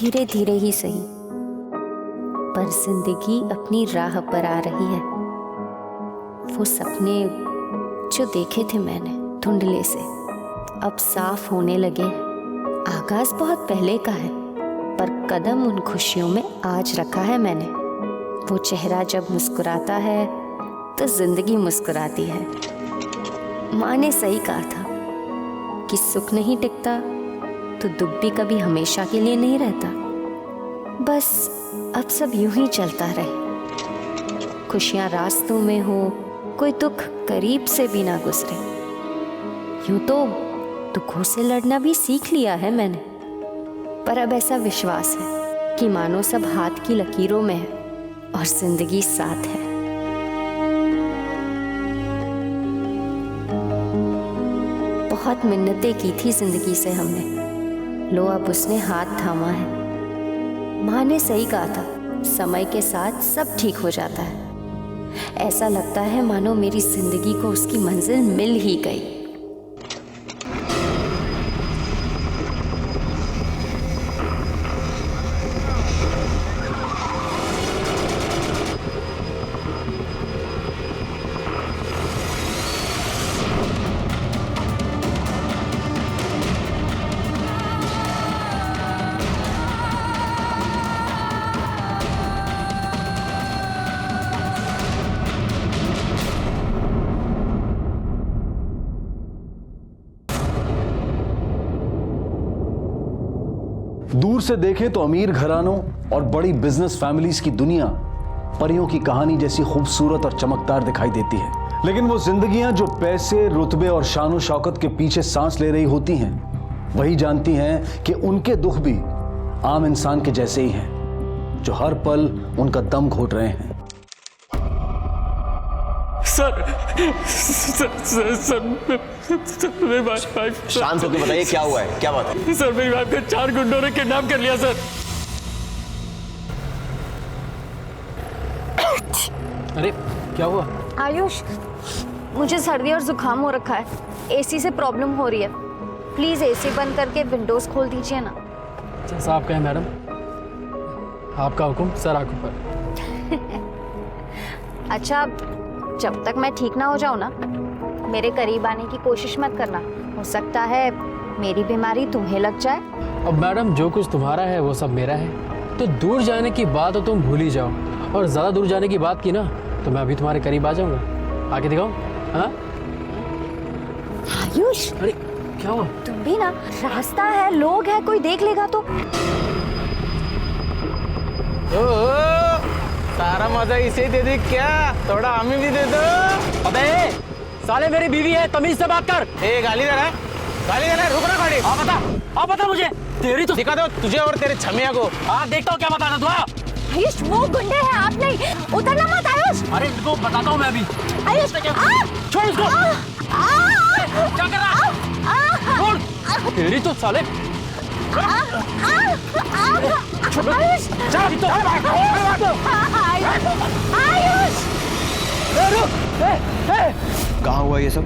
धीरे धीरे ही सही, पर जिंदगी अपनी राह पर आ रही है। वो सपने जो देखे थे मैंने धुंधले से अब साफ होने लगे हैं। आगाज बहुत पहले का है, पर कदम उन खुशियों में आज रखा है मैंने। वो चेहरा जब मुस्कुराता है तो जिंदगी मुस्कुराती है। माँ ने सही कहा था कि सुख नहीं टिकता तो दुख भी कभी हमेशा के लिए नहीं रहता। बस अब सब यूं ही चलता रहे, खुशियां रास्तों में हो, कोई दुख करीब से भी ना गुजरे। यूं तो दुखों से लड़ना भी सीख लिया है मैंने, पर अब ऐसा विश्वास है कि मानो सब हाथ की लकीरों में है और जिंदगी साथ है। बहुत मिन्नतें की थी जिंदगी से हमने, लो अब उसने हाथ थामा है। माँ ने सही कहा था, समय के साथ सब ठीक हो जाता है। ऐसा लगता है मानो मेरी जिंदगी को उसकी मंजिल मिल ही गई। दूर से देखें तो अमीर घरानों और बड़ी बिजनेस फैमिलीज की दुनिया परियों की कहानी जैसी खूबसूरत और चमकदार दिखाई देती है, लेकिन वो जिंदगियां जो पैसे, रुतबे और शान और शौकत के पीछे सांस ले रही होती हैं, वही जानती हैं कि उनके दुख भी आम इंसान के जैसे ही हैं, जो हर पल उनका दम घोट रहे हैं। सर मेरी वाइफ। शांत होकर बताइए क्या हुआ है, क्या बात है? सर मेरी वाइफ को 4 गुंडों ने किडनैप कर लिया सर। अरे क्या हुआ? आयुष, मुझे सर्दी और जुकाम हो रखा है, एसी से प्रॉब्लम हो रही है। प्लीज एसी बंद करके विंडोज खोल दीजिए ना। जैसा आप कहें मैडम, आपका हुक्म सर आंखों पर। अच्छा, जब तक मैं ठीक ना हो जाऊं ना, मेरे करीब आने की कोशिश मत करना। हो सकता है मेरी बीमारी तुम्हें लग जाए। अब मैडम जो कुछ तुम्हारा है वो सब मेरा है, तो दूर जाने की बात तो तुम भूल ही जाओ, और ज्यादा दूर जाने की बात की ना तो मैं अभी तुम्हारे करीब आ जाऊंगा। आके दिखाओ। हाँ आयुष, अरे क्या हुआ? तुम भी ना, रास्ता है, लोग है, कोई देख लेगा तो। सारा मजा इसे दे दे क्या? थोड़ा हमें भी दे दो। अबे साले मेरी बीवी है, तमीज से बात कर। ए गाली दे रहा है, गाली दे रहा है, रुक ना गाड़ी। आप बता मुझे, तेरी तो दिखा दो तुझे और तेरे छमिया को। हाँ देखता हूँ क्या बताना तू। आयुष वो गुंडे हैं, आप नहीं, उतरना मत आयुष। अरे इनको बताता हूँ मैं अभी। आयुष छोड़ इसको। क्या कर रहा है? छोड़। तेरी तो साले। आयुष, कहाँ हुआ ये सब?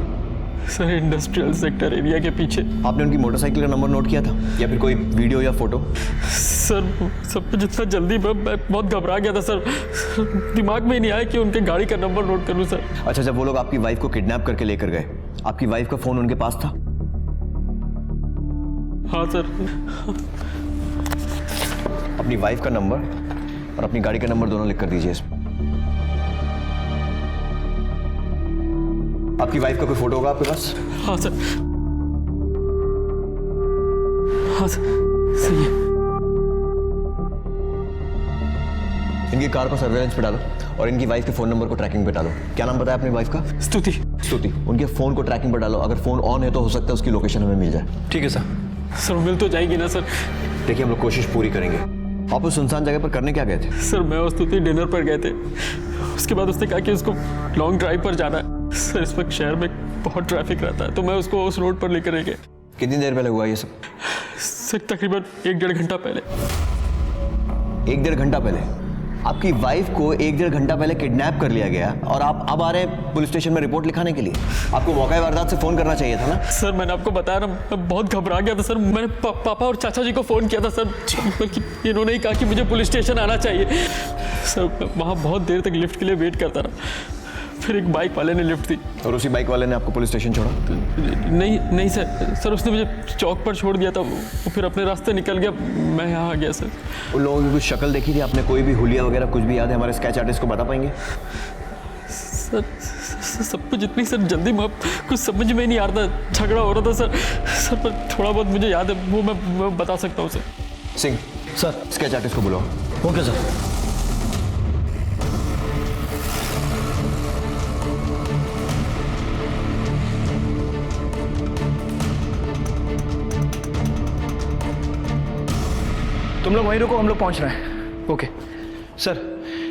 सर इंडस्ट्रियल सेक्टर एरिया के पीछे। आपने उनकी मोटरसाइकिल का नंबर नोट किया था या फिर कोई वीडियो या फोटो? सर सब कुछ इतना जल्दी, मैं बहुत घबरा गया था सर, दिमाग में ही नहीं आया कि उनके गाड़ी का नंबर नोट करूं सर। अच्छा, जब वो लोग आपकी वाइफ को किडनैप करके लेकर गए, आपकी वाइफ का फोन उनके पास था? हाँ सर। अपनी वाइफ का नंबर और अपनी गाड़ी का नंबर दोनों लिख कर दीजिए इसमें। आपकी वाइफ का कोई फोटो होगा आपके पास? हाँ सर, हाँ सर, सही है। इनकी कार को सर्वेलेंस पे डालो और इनकी वाइफ के फोन नंबर को ट्रैकिंग पे डालो। क्या नाम बताया अपनी वाइफ का? स्तुति। स्तुति। उनके फोन को ट्रैकिंग पर डालो, अगर फोन ऑन है तो हो सकता है उसकी लोकेशन हमें मिल जाए। ठीक है सर। सर मिल तो जाएगी ना सर? देखिए हम लोग कोशिश पूरी करेंगे। आप उस सुनसान जगह पर करने क्या गए थे? सर मैं और स्तुति डिनर पर गए थे, उसके बाद उसने कहा कि उसको लॉन्ग ड्राइव पर जाना है। सर इस वक्त शहर में बहुत ट्रैफिक रहता है, तो मैं उसको उस रोड पर लेकर गया। कितनी देर पहले हुआ ये सब? सर तकरीबन 1-1.5 घंटा पहले। 1-1.5 घंटा पहले? आपकी वाइफ को 1-1.5 घंटा पहले किडनैप कर लिया गया और आप अब आ रहे हैं पुलिस स्टेशन में रिपोर्ट लिखाने के लिए। आपको मौका वारदात से फोन करना चाहिए था ना। सर मैंने आपको बताया ना, मैं बहुत घबरा गया था सर। मैंने पापा और चाचा जी को फ़ोन किया था सर, बल्कि इन्होंने ही कहा कि मुझे पुलिस स्टेशन आना चाहिए। सर वहाँ बहुत देर तक लिफ्ट के लिए वेट करता रहा, फिर एक बाइक वाले ने लिफ्ट दी और उसी बाइक वाले ने आपको पुलिस स्टेशन छोड़ा? नहीं सर उसने मुझे चौक पर छोड़ दिया था, वो फिर अपने रास्ते निकल गया, मैं यहाँ आ गया सर। उन लोगों की कुछ शक्ल देखी थी आपने? कोई भी हुलिया वगैरह कुछ भी याद है? हमारे स्केच आर्टिस्ट को बता पाएंगे? सर सब कुछ इतनी सर जल्दी में कुछ समझ में नहीं आ रहा था, झगड़ा हो रहा था सर पर थोड़ा बहुत मुझे याद है, वो मैं बता सकता हूँ sir. Singh sir, sketch artist को बुलाओ। Okay sir. तुम लोग वहीं रुको, हम लोग पहुंच रहे हैं। ओके सर,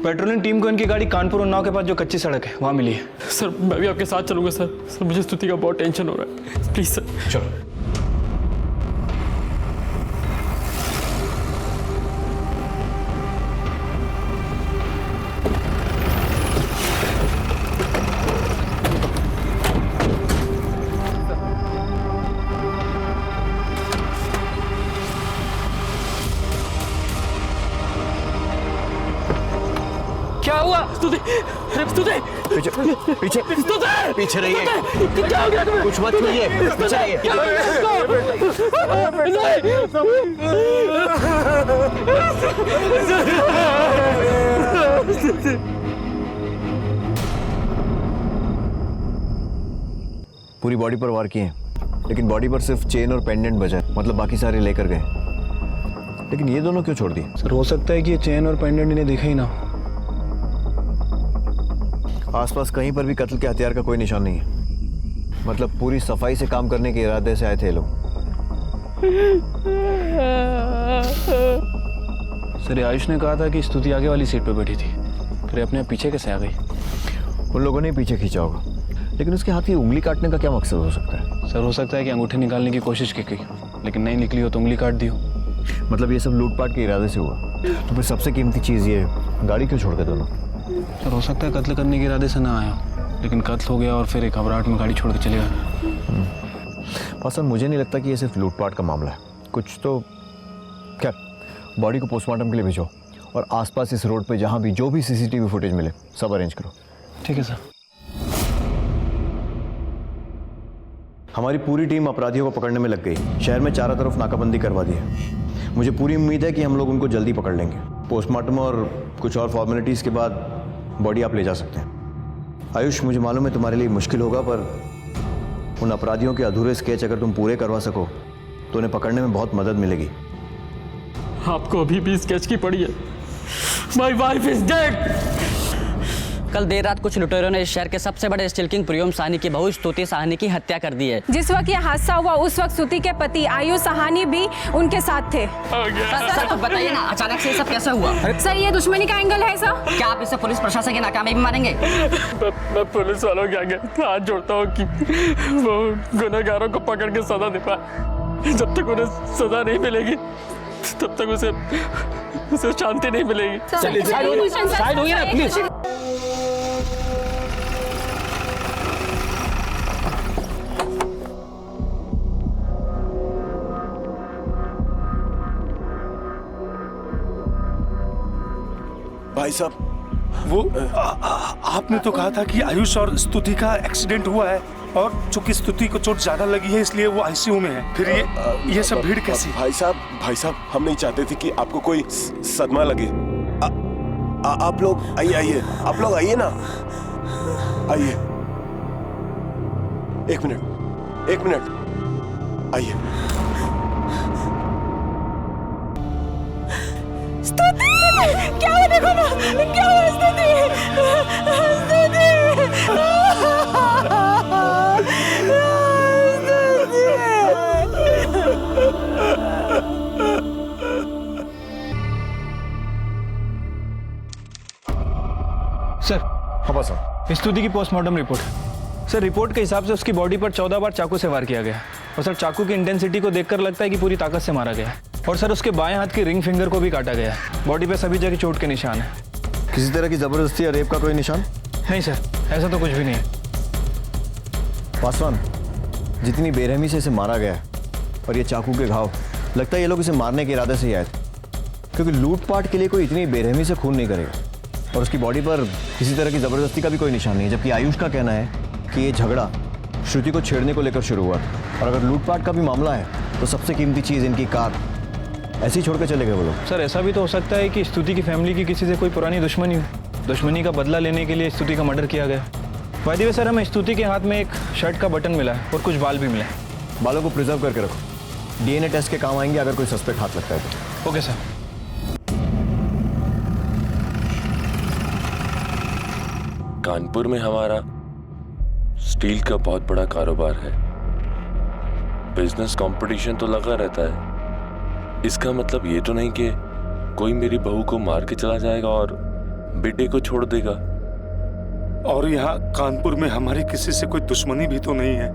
पेट्रोलिंग टीम को इनकी गाड़ी कानपुर उन्नाव के पास जो कच्ची सड़क है वहाँ मिली है। सर मैं भी आपके साथ चलूँगा सर मुझे स्तुति का बहुत टेंशन हो रहा है, प्लीज़ सर। चलो। क्या हुआ? स्तुति पीछे पीछे पीछे रहिए। क्या हो गया तुम्हें? कुछ मत छूइए, पीछे रहिए। पूरी बॉडी पर वार किए, लेकिन बॉडी पर सिर्फ चेन और पेंडेंट बचा है, मतलब बाकी सारे लेकर गए। लेकिन ये दोनों क्यों छोड़ दिए? सर हो सकता है कि ये चेन और पेंडेंट इन्हें दिखे ही ना। आसपास कहीं पर भी कत्ल के हथियार का कोई निशान नहीं है, मतलब पूरी सफाई से काम करने के इरादे से आए थे लोग। सर आयुष ने कहा था कि स्तुति आगे वाली सीट पर बैठी थी, फिर अपने आप पीछे कैसे आ गई? उन लोगों ने पीछे खींचा होगा, लेकिन उसके हाथ की उंगली काटने का क्या मकसद हो सकता है? सर हो सकता है कि अंगूठी निकालने की कोशिश की गई, लेकिन नहीं निकली हो तो उंगली काट दी हो। मतलब ये सब लूटपाट के इरादे से हुआ। तो फिर सबसे कीमती चीज़ ये गाड़ी क्यों छोड़ गए दोनों? सर हो सकता है कत्ल करने के इरादे से ना आया, लेकिन कत्ल हो गया और फिर एक घबराहट में गाड़ी छोड़ के चले गए। पसंद मुझे नहीं लगता कि ये सिर्फ लूटपाट का मामला है, कुछ तो। खैर, बॉडी को पोस्टमार्टम के लिए भेजो और आसपास इस रोड पे जहाँ भी जो भी सीसीटीवी फुटेज मिले सब अरेंज करो। ठीक है सर। हमारी पूरी टीम अपराधियों को पकड़ने में लग गई। शहर में चारों तरफ नाकाबंदी करवा दी है। मुझे पूरी उम्मीद है कि हम लोग उनको जल्दी पकड़ लेंगे। पोस्टमार्टम और कुछ और फॉर्मेलिटीज़ के बाद बॉडी आप ले जा सकते हैं। आयुष, मुझे मालूम है तुम्हारे लिए मुश्किल होगा, पर उन अपराधियों के अधूरे स्केच अगर तुम पूरे करवा सको तो उन्हें पकड़ने में बहुत मदद मिलेगी। आपको अभी भी स्केच की पड़ी है। My wife is dead. कल देर रात कुछ लुटेरों ने इस शहर के सबसे बड़े स्टील किंग प्रियम साहनी की बहू स्तुति साहनी की हत्या कर दी है। जिस वक्त ये हादसा हुआ उस वक्त स्तुति के पति आयुष साहनी भी उनके साथ थे। सर कुछ बताइए ना, अचानक से ये सब कैसे हुआ? सर ये दुश्मनी का एंगल है सर। क्या आप इसे पुलिस प्रशासन की नाकामी भी मानेंगे? मैं पुलिस वालों के आगे हाथ जोड़ता हूँ कि वो गुनहगारों को पकड़ के सजा दे पाए। जब तक उन्हें सजा नहीं मिलेगी तब तक उसे शांति नहीं मिलेगी। साइड होइए ना प्लीज। भाई साहब, वो आपने तो कहा था कि आयुष और स्तुति का एक्सीडेंट हुआ है और चूंकि स्तुति को चोट ज्यादा लगी है इसलिए वो आईसीयू में है। फिर ये सब भीड़ कैसी? भाई साहब हम नहीं चाहते थे कि आपको कोई सदमा लगे। आप लोग आइए, आप लोग आइए ना, आइए। एक मिनट आइए। स्तुति क्या हुआ? देखो ना क्या हुआ स्तुति। सर हाँ बस स्तुति की पोस्टमार्टम रिपोर्ट। सर रिपोर्ट के हिसाब से उसकी बॉडी पर 14 बार चाकू से वार किया गया और सर चाकू की इंटेंसिटी को देखकर लगता है कि पूरी ताकत से मारा गया है। और सर उसके बाएं हाथ की रिंग फिंगर को भी काटा गया है। बॉडी पे सभी जगह चोट के निशान है। किसी तरह की जबरदस्ती या रेप का कोई निशान? नहीं सर, ऐसा तो कुछ भी नहीं है। पासवान, जितनी बेरहमी से इसे मारा गया है और ये चाकू के घाव, लगता है ये लोग इसे मारने के इरादे से ही आए थे, क्योंकि लूटपाट के लिए कोई इतनी बेरहमी से खून नहीं करेगा और उसकी बॉडी पर किसी तरह की जबरदस्ती का भी कोई निशान नहीं है। जबकि आयुष का कहना है कि ये झगड़ा श्रुति को छेड़ने को लेकर शुरू हुआ और अगर लूटपाट का भी मामला है तो सबसे कीमती चीज़ इनकी कार ऐसे ही छोड़ के चले गए वो लोग। सर ऐसा भी तो हो सकता है कि स्तुति की फैमिली की किसी से कोई पुरानी दुश्मनी हो। दुश्मनी का बदला लेने के लिए स्तुति का मर्डर किया गया। बाय द वे सर, हमें स्तुति के हाथ में एक शर्ट का बटन मिला है और कुछ बाल भी मिले हैं। बालों को प्रिजर्व करके रखो, डीएनए टेस्ट के काम आएंगे अगर कोई सस्पेक्ट हाथ लगता है तो। Okay sir. कानपुर में हमारा स्टील का बहुत बड़ा कारोबार है। बिजनेस कंपटीशन तो लगा रहता है। इसका मतलब ये तो नहीं कि कोई मेरी बहू को मार के चला जाएगा और बेटे को छोड़ देगा। और यहाँ कानपुर में हमारी किसी से कोई दुश्मनी भी तो नहीं है,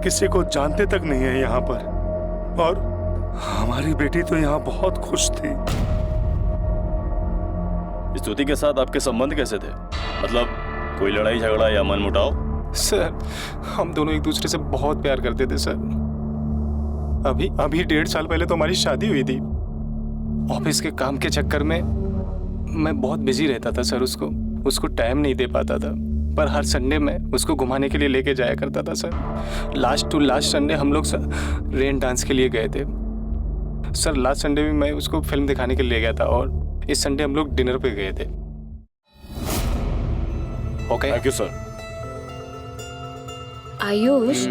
किसी को जानते तक नहीं है यहाँ पर। और हमारी बेटी तो यहाँ बहुत खुश थी। स्तुति के साथ आपके संबंध कैसे थे? मतलब कोई लड़ाई झगड़ा या मनमुटाव? सर, हम दोनों एक दूसरे से बहुत प्यार करते थे सर। अभी 1.5 साल पहले तो हमारी शादी हुई थी। ऑफिस के काम के चक्कर में मैं बहुत बिजी रहता था सर, उसको टाइम नहीं दे पाता था। पर हर संडे में उसको घुमाने के लिए लेके जाया करता था sir. Last to last Sunday हम लोग रेन डांस के लिए गए थे सर। लास्ट संडे भी मैं उसको फिल्म दिखाने के लिए गया था और इस संडे हम लोग डिनर पे गए थे। Okay, thank you sir. Ayush,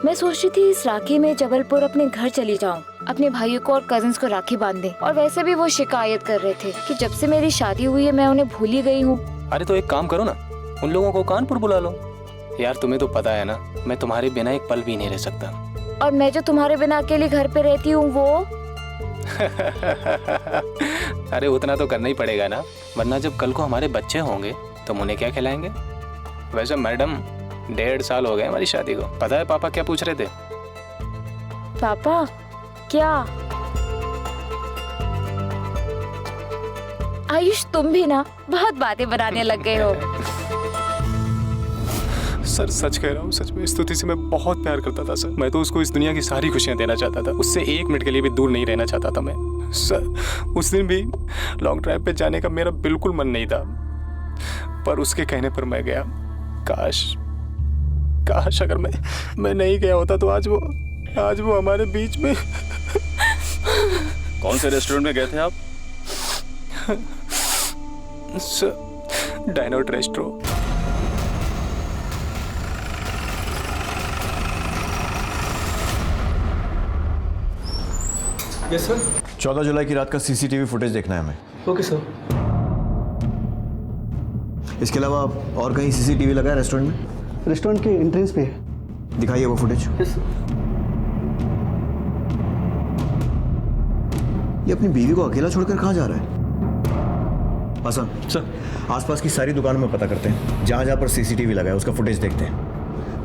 मैं सोच रही थी इस राखी में जबलपुर अपने घर चली जाऊं, अपने भाइयों को और कजिन्स को राखी बांध दें। और वैसे भी वो शिकायत कर रहे थे कि जब से मेरी शादी हुई है मैं उन्हें भूल ही गई हूँ। अरे तो एक काम करो ना, उन लोगों को कानपुर बुला लो। यार तुम्हें तो पता है ना, मैं तुम्हारे बिना एक पल भी नहीं रह सकता। और मैं जो तुम्हारे बिना अकेले घर पे रहती हूँ वो अरे उतना तो करना ही पड़ेगा ना, वरना जब कल को हमारे बच्चे होंगे तो उन्हें क्या खिलाएंगे? वैसे मैडम 1.5 साल हो गए हमारी शादी को। पता है पापा क्या पूछ रहे थे? पापा क्या? आयुष, तुम भी ना बहुत बातें बनाने लग गए हो। सर सच कह रहा हूँ, सच में स्तुति से मैं बहुत प्यार करता था सर। मैं तो उसको इस दुनिया की सारी खुशियाँ देना चाहता था, उससे 1 मिनट के लिए भी दूर नहीं रहना चाहता था मैं। सर उस दिन भी लॉन्ग ड्राइव पे जाने का मेरा बिल्कुल मन नहीं था, पर उसके कहने पर मैं गया। काश अगर मैं नहीं गया होता तो आज वो हमारे बीच में। कौन से रेस्टोरेंट में गए थे आप? सर, डाइनोट रेस्ट्रो। Yes sir. 14 जुलाई की रात का सीसीटीवी फुटेज देखना है हमें। Okay sir. इसके अलावा और कहीं सीसीटीवी लगा है रेस्टोरेंट में? रेस्टोरेंट के एंट्रेंस पे है। दिखाइए वो फुटेज। Yes sir. ये अपनी बीवी को अकेला छोड़कर कहाँ जा रहा है? आसान सर, आसपास की सारी दुकानों में पता करते हैं, जहाँ जहाँ पर सीसीटीवी लगा है उसका फुटेज देखते हैं,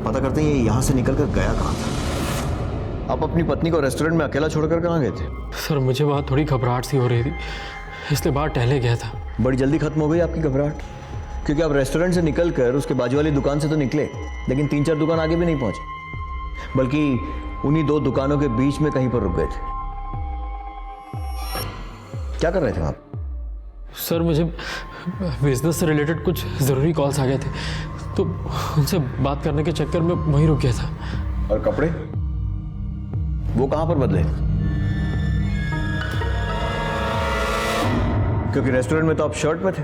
पता करते हैं ये यहाँ से निकल कर गया कहाँ था। आप अपनी पत्नी को रेस्टोरेंट में अकेला छोड़कर कहाँ गए थे? सर मुझे वहाँ थोड़ी घबराहट सी हो रही थी, इसलिए बाहर टहले गया था। बड़ी जल्दी खत्म हो गई आपकी घबराहट, क्योंकि आप रेस्टोरेंट से निकल कर उसके बाजू वाली दुकान से तो निकले, लेकिन 3-4 दुकान आगे भी नहीं पहुंचे, बल्कि उन्हीं 2 दुकानों के बीच में कहीं पर रुक गए थे। क्या कर रहे थे आप? सर मुझे बिजनेस से रिलेटेड कुछ ज़रूरी कॉल्स आ गए थे, तो उनसे बात करने के चक्कर में वहीं रुक गया था। और कपड़े वो कहाँ पर बदले? क्योंकि रेस्टोरेंट में तो आप शर्ट में थे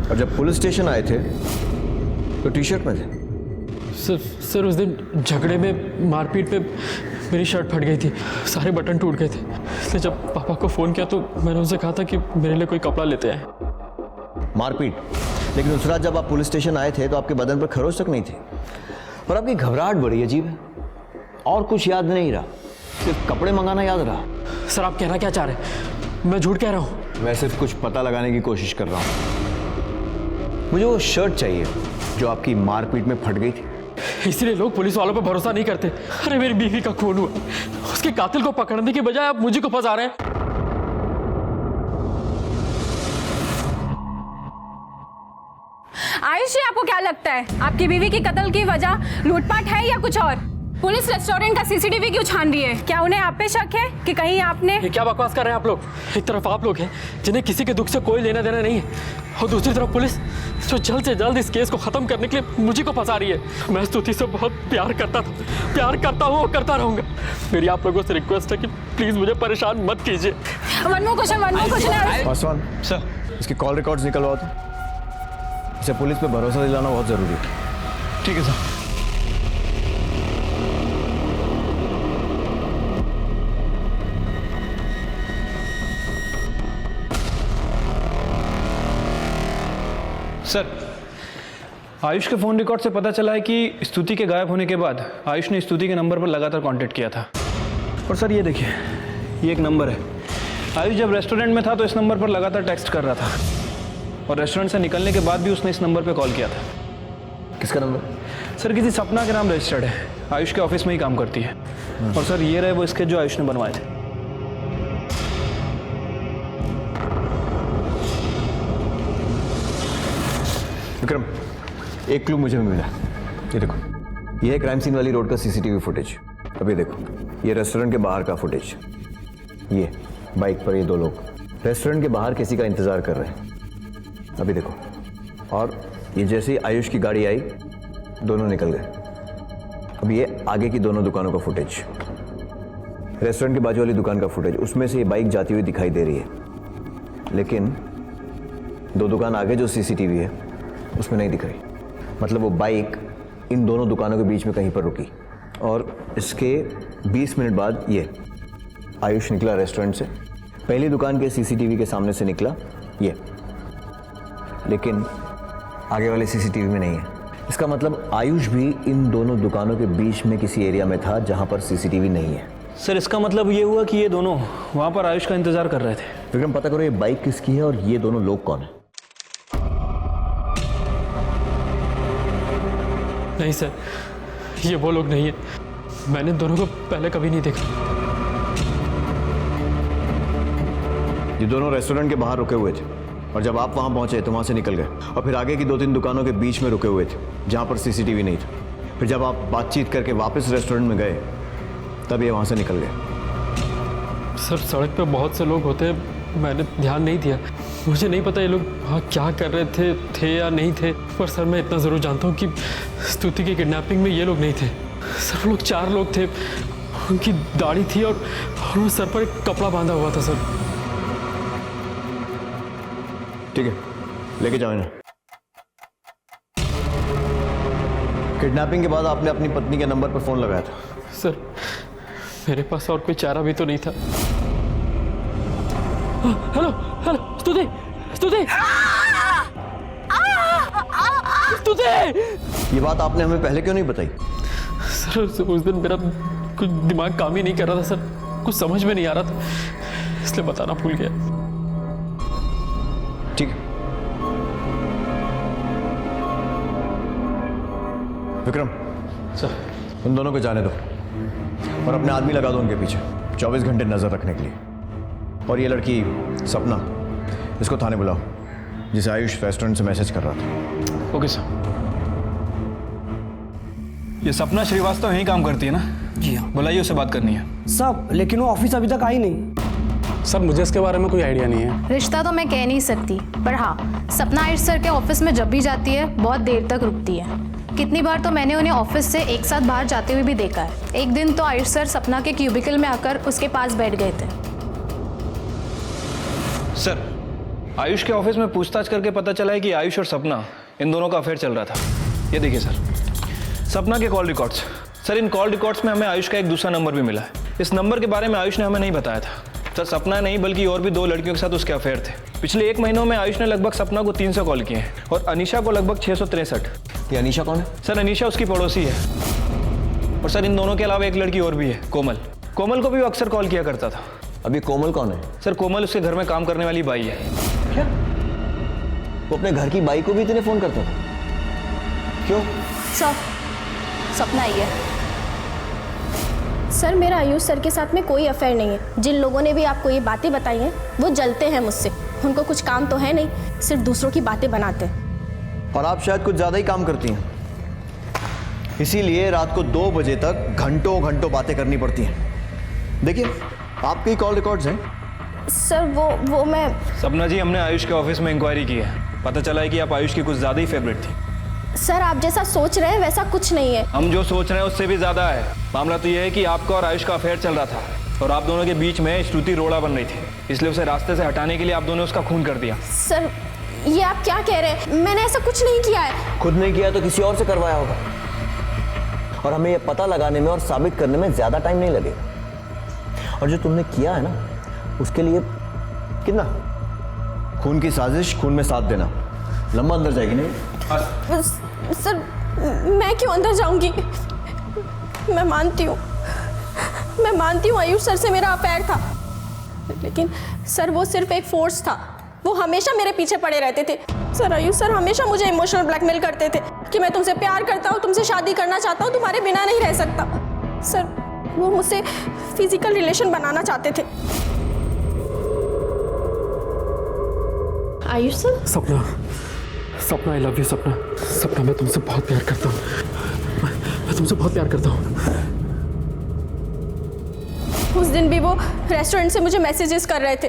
और जब पुलिस स्टेशन आए थे तो टी-शर्ट में थे। सर उस दिन झगड़े में मारपीट पे मेरी शर्ट फट गई थी, सारे बटन टूट गए थे, इसलिए जब पापा को फ़ोन किया तो मैंने उनसे कहा था कि मेरे लिए कोई कपड़ा लेते आए। मारपीट? लेकिन उस रात जब आप पुलिस स्टेशन आए थे तो आपके बदन पर खरोच तक नहीं थी और आपकी घबराहट बड़ी अजीब है, और कुछ याद नहीं रहा, सिर्फ कपड़े मंगाना याद रहा। सर आप कहना क्या चाह रहे हैं? मैं झूठ कह रहा हूँ? मैं सिर्फ कुछ पता लगाने की कोशिश कर रहा हूँ। मुझे वो शर्ट चाहिए जो आपकी मारपीट में फट गई थी। इसलिए लोग पुलिस वालों पर भरोसा नहीं करते। अरे मेरी बीवी का खून हुआ, उसके कातिल को पकड़ने की बजाय आप मुझे को फंसा रहे हैं। आयुष जी, आपको क्या लगता है आपकी बीवी की कत्ल की वजह लूटपाट है या कुछ और? पुलिस रेस्टोरेंट का सीसीटीवी क्यों छान रही है? क्या उन्हें आप पे शक है कि कहीं आपने? ये क्या बकवास कर रहे हैं आप लोग? एक तरफ आप लोग हैं जिन्हें किसी के दुख से कोई लेना देना नहीं है, और दूसरी तरफ पुलिस जो जल्द से जल्द इस केस को खत्म करने के लिए मुझे को फंसा रही है। मैं स्तुति से बहुत प्यार करता था, प्यार करता हूँ और करता रहूंगा। मेरी आप लोगों से रिक्वेस्ट है कि प्लीज मुझे परेशान मत कीजिए। One more question. Paswan sir, इसकी कॉल रिकॉर्ड्स निकलवाओ तो। इसे पुलिस पे भरोसा दिलाना बहुत जरूरी है। ठीक है सर। सर, आयुष के फ़ोन रिकॉर्ड से पता चला है कि स्तुति के गायब होने के बाद आयुष ने स्तुति के नंबर पर लगातार कांटेक्ट किया था। और सर ये देखिए, ये एक नंबर है। आयुष जब रेस्टोरेंट में था तो इस नंबर पर लगातार टेक्स्ट कर रहा था, और रेस्टोरेंट से निकलने के बाद भी उसने इस नंबर पर कॉल किया था। किसका नंबर? सर किसी सपना के नाम रजिस्टर्ड है, आयुष के ऑफिस में ही काम करती है। और सर ये रहे वो स्केच जो आयुष ने बनवाए थे। विक्रम, एक क्लू मुझे भी मिला। ये देखो, ये है क्राइम सीन वाली रोड का सीसीटीवी फुटेज। अब ये देखो, ये रेस्टोरेंट के बाहर का फुटेज। ये बाइक पर ये दो लोग रेस्टोरेंट के बाहर किसी का इंतजार कर रहे हैं। अभी देखो, और ये जैसे ही आयुष की गाड़ी आई, दोनों निकल गए। अब ये आगे की दोनों दुकानों का फुटेज, रेस्टोरेंट के बाजू वाली दुकान का फुटेज। उसमें से ये बाइक जाती हुई दिखाई दे रही है, लेकिन दो दुकान आगे जो सीसीटीवी है उसमें नहीं दिख रही। मतलब वो बाइक इन दोनों दुकानों के बीच में कहीं पर रुकी, और इसके 20 मिनट बाद ये आयुष निकला रेस्टोरेंट से। पहली दुकान के सीसीटीवी के सामने से निकला ये, लेकिन आगे वाले सीसीटीवी में नहीं है। इसका मतलब आयुष भी इन दोनों दुकानों के बीच में किसी एरिया में था जहां पर सीसीटीवी नहीं है। सर इसका मतलब ये हुआ कि ये दोनों वहां पर आयुष का इंतजार कर रहे थे। विक्रम, पता करो ये बाइक किसकी है और ये दोनों लोग कौन है। नहीं सर, ये वो लोग नहीं है। मैंने दोनों को पहले कभी नहीं देखा। ये दोनों रेस्टोरेंट के बाहर रुके हुए थे, और जब आप वहां पहुंचे तो वहां से निकल गए, और फिर आगे की 2-3 दुकानों के बीच में रुके हुए थे जहां पर सीसीटीवी नहीं था। फिर जब आप बातचीत करके वापस रेस्टोरेंट में गए, तब ये वहां से निकल गए। सर सड़क पे बहुत से लोग होते हैं, मैंने ध्यान नहीं दिया। मुझे नहीं पता ये लोग वहाँ क्या कर रहे थे या नहीं थे। पर सर मैं इतना ज़रूर जानता हूँ कि स्तुति की किडनैपिंग में ये लोग नहीं थे। सर वो लोग 4 लोग थे, उनकी दाढ़ी थी और उन सर पर एक कपड़ा बांधा हुआ था। सर ठीक है, लेके जाओ इन्हें। किडनैपिंग के बाद आपने अपनी पत्नी के नंबर पर फोन लगाया था? सर मेरे पास और कोई चारा भी तो नहीं था। हेलो हेलो, स्तुति स्तुति स्तुति! ये बात आपने हमें पहले क्यों नहीं बताई? सर उस दिन मेरा कुछ दिमाग काम ही नहीं कर रहा था सर, कुछ समझ में नहीं आ रहा था, इसलिए बताना भूल गया। ठीक है विक्रम, सर उन दोनों को जाने दो और अपने आदमी लगा दो उनके पीछे 24 घंटे नजर रखने के लिए। और ये लड़की सपना, इसको थाने बुलाओ, जिसे आयुष रेस्टोरेंट से मैसेज कर रहा था। Okay sir. ये सपना श्रीवास्तव यहीं काम करती है ना? जी हाँ। बुलाइए, उससे बात करनी है। सब, लेकिन वो ऑफिस अभी तक आई नहीं। सर मुझे इसके बारे में कोई आइडिया नहीं है। रिश्ता तो मैं कह नहीं सकती, पर हाँ सपना आयुष सर के ऑफिस में जब भी जाती है बहुत देर तक रुकती है। कितनी बार तो मैंने उन्हें ऑफिस से एक साथ बाहर जाते हुए भी देखा है। एक दिन तो आयुष सर सपना के क्यूबिकल में आकर उसके पास बैठ गए थे। सर आयुष के ऑफिस में पूछताछ करके पता चला है कि आयुष और सपना इन दोनों का अफेयर चल रहा था। ये देखिए सर, सपना के कॉल रिकॉर्ड्स। सर इन कॉल रिकॉर्ड्स में हमें आयुष का एक दूसरा नंबर भी मिला है। इस नंबर के बारे में आयुष ने हमें नहीं बताया था। सर सपना नहीं बल्कि और भी 2 लड़कियों के साथ उसके अफेयर थे। पिछले 1 महीनों में आयुष ने लगभग सपना को 300 कॉल किए हैं और अनीशा को लगभग 663। ये अनीशा कौन है? सर अनीशा उसकी पड़ोसी है। और सर इन दोनों के अलावा एक लड़की और भी है, कोमल। कोमल को भी वो अक्सर कॉल किया करता था। अभी कोमल कौन है? सर कोमल उसके घर में काम करने वाली बाई है। क्या? वो अपने घर की बाई को भी इतने फोन करता था? क्यों? सर सपना ही है। सर मेरा आयुष सर के साथ में कोई अफेयर नहीं है। जिन लोगों ने भी आपको ये बातें बताई हैं वो जलते हैं मुझसे। उनको कुछ काम तो है नहीं, सिर्फ दूसरों की बातें बनाते हैं। और आप शायद कुछ ज़्यादा ही काम करती हैं, इसीलिए रात को 2 बजे तक घंटों घंटों बातें करनी पड़ती हैं। देखिए, आपके ही कॉल रिकॉर्ड्स हैं। सर वो मैं सपना जी, हमने आयुष के ऑफिस में इंक्वायरी की है। पता चला है कि आप आयुष की कुछ ज़्यादा ही फेवरेट थी। सर, आप जैसा सोच रहे हैं वैसा कुछ नहीं है। हम जो सोच रहे हैं उससे भी ज़्यादा है। मामला तो यह है कि आपका और आयुष का अफेयर चल रहा था और आप दोनों के बीच में स्तुति रोड़ा बन रही थी, इसलिए उसे रास्ते से हटाने के लिए आप दोनों ने उसका खून कर दिया। सर, ये आप क्या कह रहे हैं? मैंने ऐसा कुछ नहीं किया है। खुद नहीं किया तो किसी और से करवाया होगा, और हमें यह पता लगाने में और साबित करने में ज़्यादा टाइम नहीं लगेगा। और जो तुमने किया है ना, उसके लिए कितना खून की साजिश, खून में साथ देना, लंबा अंदर जाएगी नहीं? सर, मैं क्यों अंदर जाऊंगी? मैं मानती हूँ आयुष सर से मेरा अफेयर था, लेकिन सर वो सिर्फ एक फोर्स था। वो हमेशा मेरे पीछे पड़े रहते थे। सर, आयुष सर हमेशा मुझे इमोशनल ब्लैकमेल करते थे कि मैं तुमसे प्यार करता हूँ, तुमसे शादी करना चाहता हूँ, तुम्हारे बिना नहीं रह सकता। सर, वो मुझसे फिजिकल रिलेशन बनाना चाहते थे। आयुष सर? सपना, आई लव यू सपना, मैं तुमसे बहुत प्यार करता हूँ। मैं तुमसे बहुत प्यार करता हूँ। उस दिन भी वो रेस्टोरेंट से मुझे मैसेजेस कर रहे थे।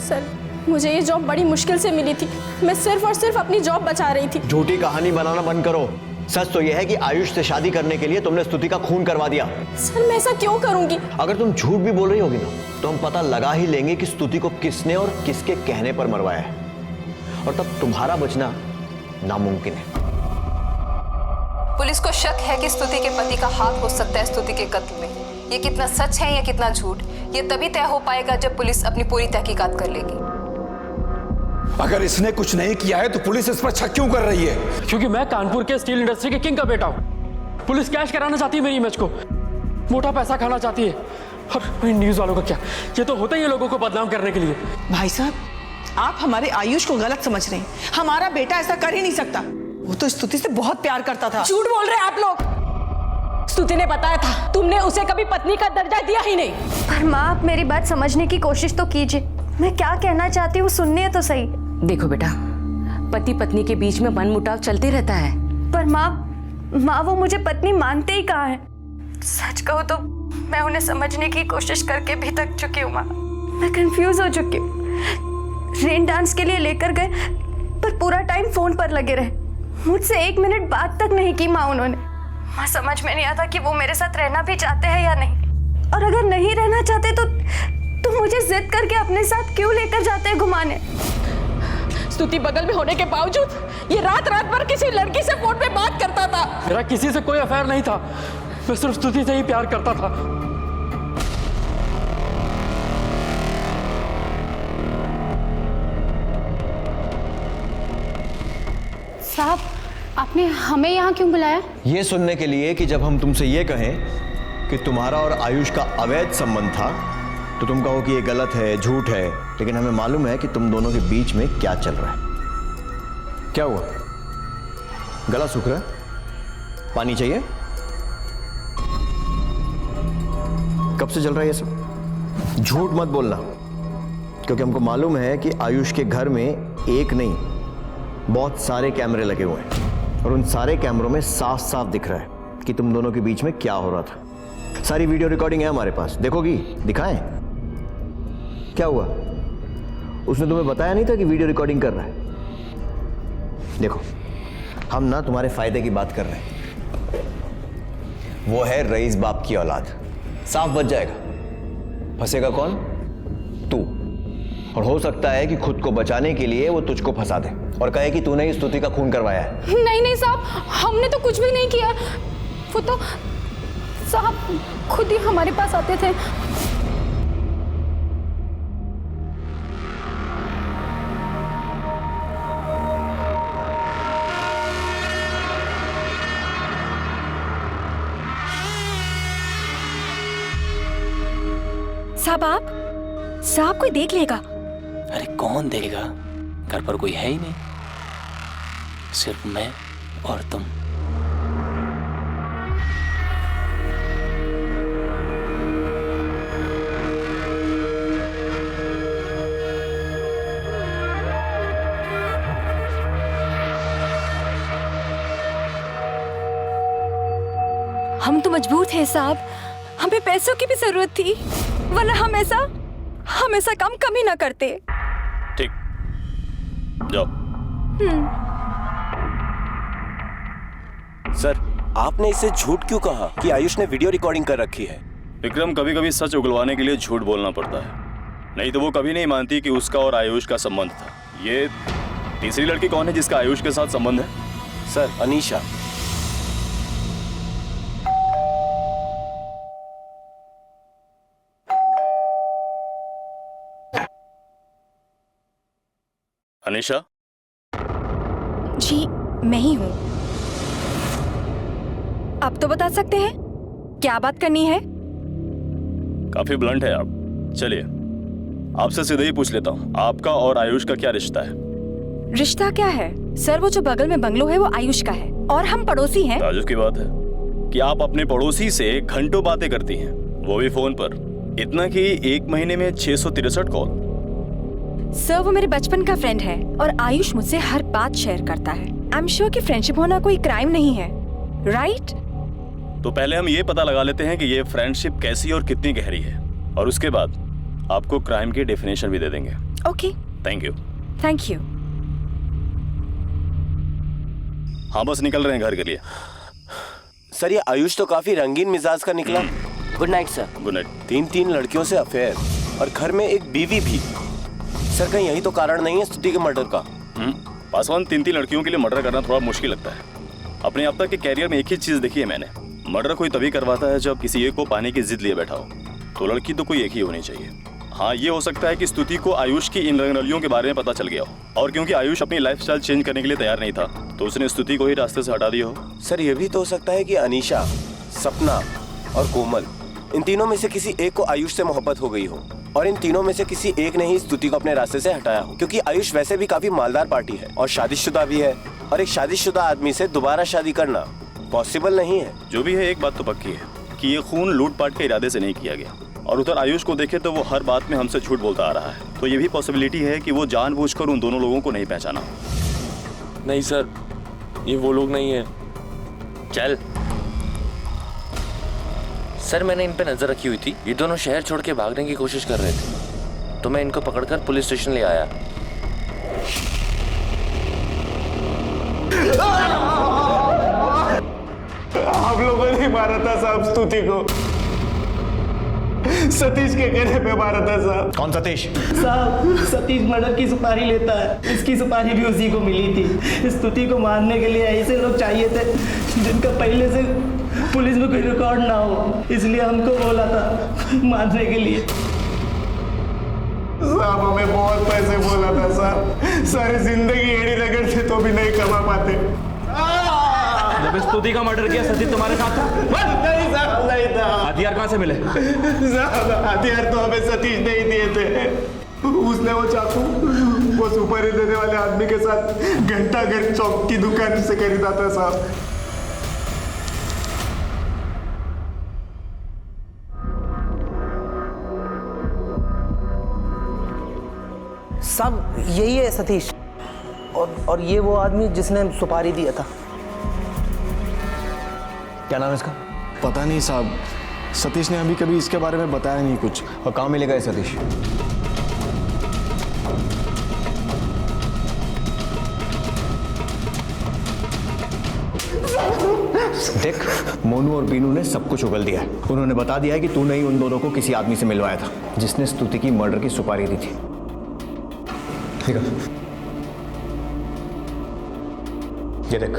सर, मुझे ये जॉब बड़ी मुश्किल से मिली थी। मैं सिर्फ और सिर्फ अपनी जॉब बचा रही थी। झूठी कहानी बनाना बंद करो। सच तो यह है कि आयुष से शादी करने के लिए तुमने स्तुति का खून करवा दिया। सर, मैं ऐसा क्यों करूंगी? अगर तुम झूठ भी बोल रही होगी ना, तो हम पता लगा ही लेंगे कि स्तुति को किसने और किसके कहने पर मरवाया है, और तब तुम्हारा बचना नामुमकिन है। पुलिस को शक है कि स्तुति के पति का हाथ हो सकता है स्तुति के कत्ल में। ये कितना सच है या कितना झूठ, ये तभी तय हो पाएगा जब पुलिस अपनी पूरी तहकीकात कर लेगी। अगर इसने कुछ नहीं किया है तो पुलिस इस पर शक क्यों कर रही है? क्योंकि मैं कानपुर के स्टील इंडस्ट्री के किंग का बेटा हूँ। पुलिस कैश कराना चाहती है मेरी इमेज को, मोटा पैसा खाना चाहती है। और न्यूज वालों का क्या, ये तो होता ही है लोगों को बदनाम करने के लिए। भाई साहब, आप हमारे आयुष को गलत समझ रहे हैं। हमारा बेटा ऐसा कर ही नहीं सकता। वो तो स्तुति से बहुत प्यार करता था। झूठ बोल रहे हैं आप लोग। स्तुति ने बताया था, तुमने उसे कभी पत्नी का दर्जा दिया ही नहीं। पर माँ, आप मेरी बात समझने की कोशिश तो कीजिए। मैं क्या कहना चाहती हूँ सुनने तो सही। देखो बेटा, पति पत्नी के बीच में मनमुटाव चलते रहता है। पर माँ वो मुझे पत्नी मानते ही कहाँ है। सच कहूँ तो मैं उन्हें समझने की कोशिश करके भी थक चुकी हूँ माँ। मैं कंफ्यूज हो चुकी हूँ। रेन डांस के लिए लेकर गए, पर पूरा टाइम फोन पर लगे रहे। मुझसे 1 मिनट बात तक नहीं की माँ उन्होंने। माँ, समझ में नहीं आता कि वो मेरे साथ रहना भी चाहते हैं या नहीं, और अगर नहीं रहना चाहते तो मुझे जिद करके अपने साथ क्यों लेकर जाते हैं घुमाने। स्तुति बगल में होने के बावजूद ये रात भर किसी लड़की से फोन पे बात करता था। मेरा किसी से कोई अफेयर नहीं था, मैं सिर्फ स्तुति से ही प्यार करता था। साहब, आपने हमें यहाँ क्यों बुलाया? ये सुनने के लिए कि जब हम तुमसे ये कहें कि तुम्हारा और आयुष का अवैध संबंध था, तो तुम कहो कि ये गलत है, झूठ है, लेकिन हमें मालूम है कि तुम दोनों के बीच में क्या चल रहा है। क्या हुआ? गला सूख रहा है? पानी चाहिए? कब से चल रहा है ये सब? झूठ मत बोलना, क्योंकि हमको मालूम है कि आयुष के घर में एक नहीं, बहुत सारे कैमरे लगे हुए हैं, और उन सारे कैमरों में साफ साफ दिख रहा है कि तुम दोनों के बीच में क्या हो रहा था। सारी वीडियो रिकॉर्डिंग है हमारे पास, देखोगी? दिखाएं? क्या हुआ? उसने तुम्हें बताया नहीं था कि वीडियो रिकॉर्डिंग कर रहा है? देखो, हम ना तुम्हारे फायदे की बात कर रहे हैं। वो है रईस बाप की औलाद, साफ बच जाएगा। फंसेगा कौन? तू। और हो सकता है कि खुद को बचाने के लिए वो तुझको फंसा दे और कहे कि तूने ही स्तुति का खून करवाया है। नहीं साहब, हमने तो कुछ भी नहीं किया। वो तो साहब खुद ही हमारे पास आते थे। साहब कोई देख लेगा। अरे कौन देखेगा, घर पर कोई है ही नहीं, सिर्फ मैं और तुम। हम तो मजबूर थे साहब, हमें पैसों की भी जरूरत थी, वरना हम ऐसा काम कभी ना करते। ठीक, जाओ। सर, आपने इसे झूठ क्यों कहा कि आयुष ने वीडियो रिकॉर्डिंग कर रखी है? विक्रम, कभी कभी सच उगलवाने के लिए झूठ बोलना पड़ता है, नहीं तो वो कभी नहीं मानती कि उसका और आयुष का संबंध था। ये तीसरी लड़की कौन है जिसका आयुष के साथ संबंध है? सर, अनीशा। अनीशा? जी, मैं ही हूँ। आप तो बता सकते हैं क्या बात करनी है? काफी ब्लंट है आप। चलिए, आपसे सीधे ही पूछ लेता हूँ, आपका और आयुष का क्या रिश्ता है? रिश्ता क्या है सर? वो जो बगल में बंगलो है वो आयुष का है और हम पड़ोसी हैं। ताजुब की बात है कि आप अपने पड़ोसी से घंटों बातें करती हैं, वो भी फोन पर। इतना कि एक महीने में 663 कॉल। सर, वो मेरे बचपन का फ्रेंड है और आयुष मुझसे हर बात शेयर करता है। आई एम श्योर कि फ्रेंडशिप होना कोई क्राइम नहीं है, राइट? तो पहले हम ये पता लगा लेते हैं कि ये फ्रेंडशिप कैसी और कितनी गहरी है, और उसके बाद आपको क्राइम की डेफिनेशन भी दे देंगे। Okay, thank you. Thank you. हाँ, बस निकल रहे हैं घर के लिए। सर, ये आयुष तो काफी रंगीन मिजाज का निकला। Good night sir. Good night. 3 लड़कियों से अफेयर और घर में एक बीवी भी। सर, कहीं यही तो कारण नहीं है स्तुति के मर्डर का? पासवान, 3 लड़कियों के लिए मर्डर करना थोड़ा मुश्किल लगता है। अपने अब तक के कैरियर में एक ही चीज देखी है मैंने, मर्डर कोई तभी करवाता है जब किसी एक को पाने की जिद लिए बैठा हो। तो लड़की तो कोई एक ही होनी चाहिए। हाँ, ये हो सकता है कि स्तुति को आयुष की इन रंगरलियों के बारे में पता चल गया हो, और क्योंकि आयुष अपनी लाइफस्टाइल चेंज करने के लिए तैयार नहीं था तो उसने स्तुति को ही रास्ते से हटा दिया हो। सर, ये भी तो हो सकता है कि अनीशा, सपना और कोमल, इन तीनों में से किसी एक को आयुष से मोहब्बत हो गई हो, और इन तीनों में से किसी एक ने ही स्तुति को अपने रास्ते से हटाया हो। क्योंकि आयुष वैसे भी काफी मालदार पार्टी है और शादीशुदा भी है, और एक शादीशुदा आदमी से दोबारा शादी करना पॉसिबल नहीं है। जो भी है, एक बात तो पक्की है कि ये खून लूटपाट के इरादे से नहीं किया गया, और उधर आयुष को देखे तो वो हर बात में हमसे झूठ बोलता आ रहा है। तो ये भी पॉसिबिलिटी है कि वो जानबूझकर उन दोनों लोगों को नहीं पहचाना। नहीं सर, ये वो लोग नहीं है। चल सर, मैंने इन पे नजर रखी हुई थी। ये दोनों शहर छोड़ के भागने की कोशिश कर रहे थे, तो मैं इनको पकड़कर पुलिस स्टेशन ले आया। आप लोगों ने मारा था साहब स्तुति को, सतीश के कहने पे मारा था साहब। कौन सतीश? साहब, सतीश मर्डर की सुपारी लेता है, इसकी सुपारी भी उसी को मिली थी। स्तुति को मारने के लिए ऐसे लोग चाहिए थे जिनका पहले से पुलिस में कोई रिकॉर्ड ना हो, इसलिए हमको बोला था मारने के लिए। साहब, हमें बहुत पैसे बोला था साहब, सारी जिंदगी एड़ी रगड़ते तो भी नहीं कमा पाते। जब स्तुति का मर्डर किया, सतीश तुम्हारे साथ था? नहीं साहब, नहीं था। हथियार कहाँ से मिले? साहब, हथियार तो हमें सतीश नहीं दिए थे। उसने वो चाकू वो सुपारी देने वाले आदमी के साथ घंटा घर चौक की दुकान से खरीदा था साहब। साहब, यही है सतीश, और ये वो आदमी जिसने सुपारी दिया था। क्या नाम है इसका? पता नहीं साहब, सतीश ने अभी कभी इसके बारे में बताया नहीं कुछ। और कहाँ मिलेगा ये सतीश? देख, मोनू और बीनू ने सब कुछ उगल दिया है। उन्होंने बता दिया है कि तूने ही उन दोनों को किसी आदमी से मिलवाया था जिसने स्तुति की मर्डर की सुपारी दी थी। ठीक है, ये देख,